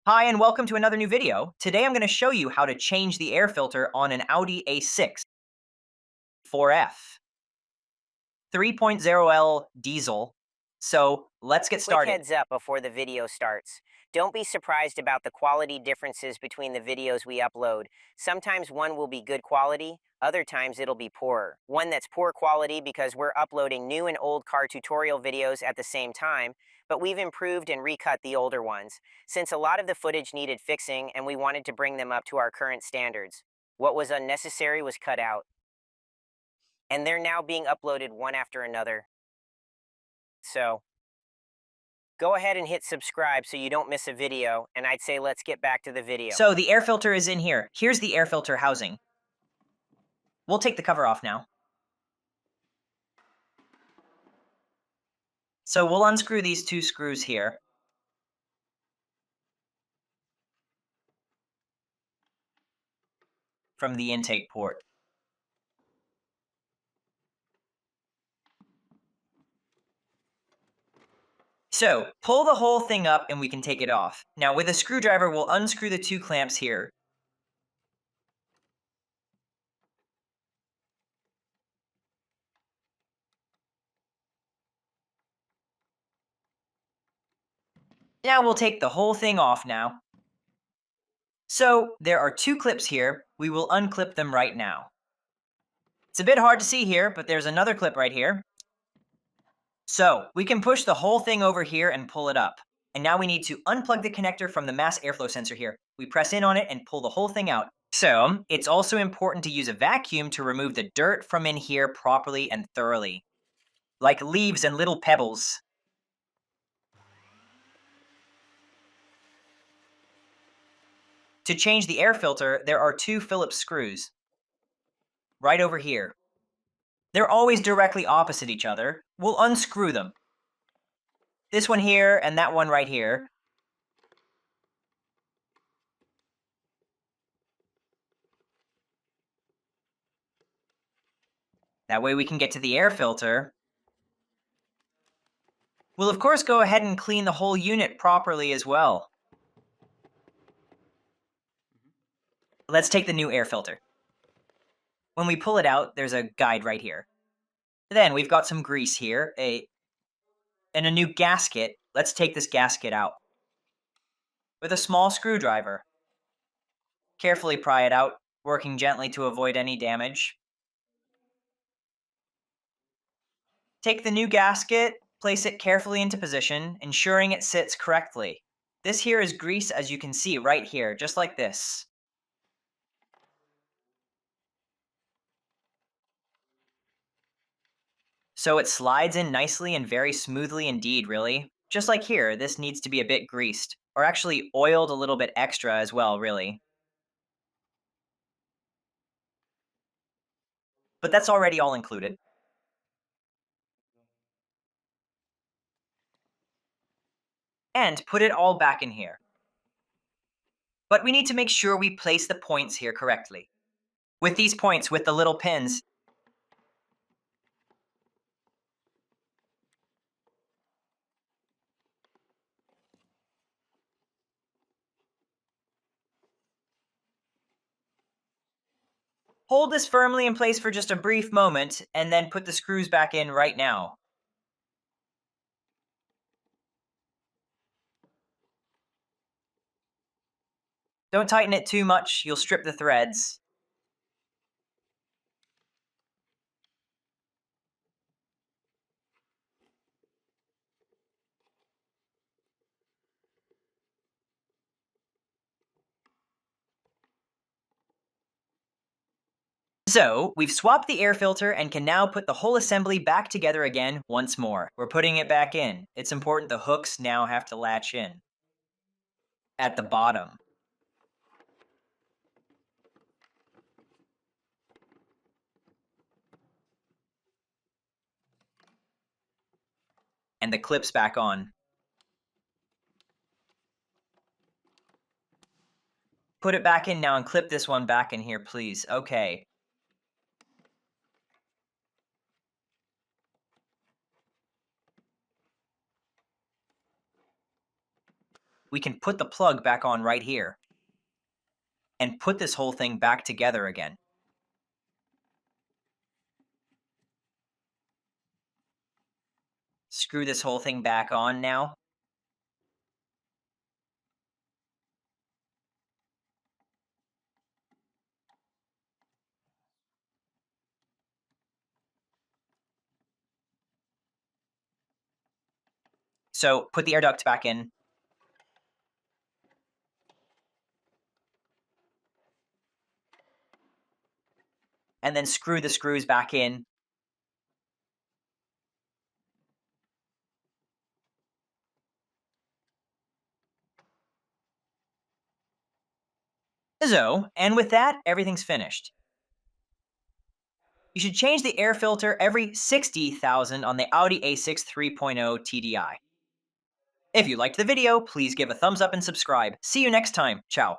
Hi and welcome to another new video. Today I'm going to show you how to change the air filter on an Audi A6 4F 3.0L diesel. So let's get Quick started. heads up before the video starts. Don't be surprised about the quality differences between the videos we upload. Sometimes one will be good quality, other times it'll be poorer. One that's poor quality because we're uploading new and old car tutorial videos at the same time, but we've improved and recut the older ones, since a lot of the footage needed fixing and we wanted to bring them up to our current standards. What was unnecessary was cut out, and they're now being uploaded one after another. So, go ahead and hit subscribe so you don't miss a video, and I'd say let's get back to the video. So the air filter is in here. Here's the air filter housing. We'll take the cover off now. So we'll unscrew these two screws here. From the intake port. So pull the whole thing up and we can take it off. Now with a screwdriver, we'll unscrew the two clamps here. Now we'll take the whole thing off now. So there are two clips here. We will unclip them right now. It's a bit hard to see here, but there's another clip right here. So we can push the whole thing over here and pull it up. And now we need to unplug the connector from the mass airflow sensor here. We press in on it and pull the whole thing out. So it's also important to use a vacuum to remove the dirt from in here properly and thoroughly, like leaves and little pebbles. To change the air filter, there are two Phillips screws right over here. They're always directly opposite each other. We'll unscrew them. This one here and that one right here. That way we can get to the air filter. We'll of course go ahead and clean the whole unit properly as well. Let's take the new air filter. When we pull it out, there's a guide right here. Then we've got some grease here, and a new gasket. Let's take this gasket out. With a small screwdriver. Carefully pry it out, working gently to avoid any damage. Take the new gasket, place it carefully into position, ensuring it sits correctly. This here is grease, as you can see right here, just like this. So it slides in nicely and very smoothly indeed, really. Just like here, this needs to be a bit greased, or actually oiled a little bit extra as well, really. But that's already all included. And put it all back in here. But we need to make sure we place the points here correctly. With these points, with the little pins, hold this firmly in place for just a brief moment, and then put the screws back in right now. Don't tighten it too much, you'll strip the threads. So, we've swapped the air filter and can now put the whole assembly back together again once more. We're putting it back in. It's important the hooks now have to latch in. At the bottom. And the clips back on. Put it back in now and clip this one back in here, please. Okay. we can put the plug back on right here and put this whole thing back together again. Screw this whole thing back on now. So put the air duct back in. And then screw the screws back in. So, and with that, everything's finished. You should change the air filter every 60,000 on the Audi A6 3.0 TDI. If you liked the video, please give a thumbs up and subscribe. See you next time. Ciao.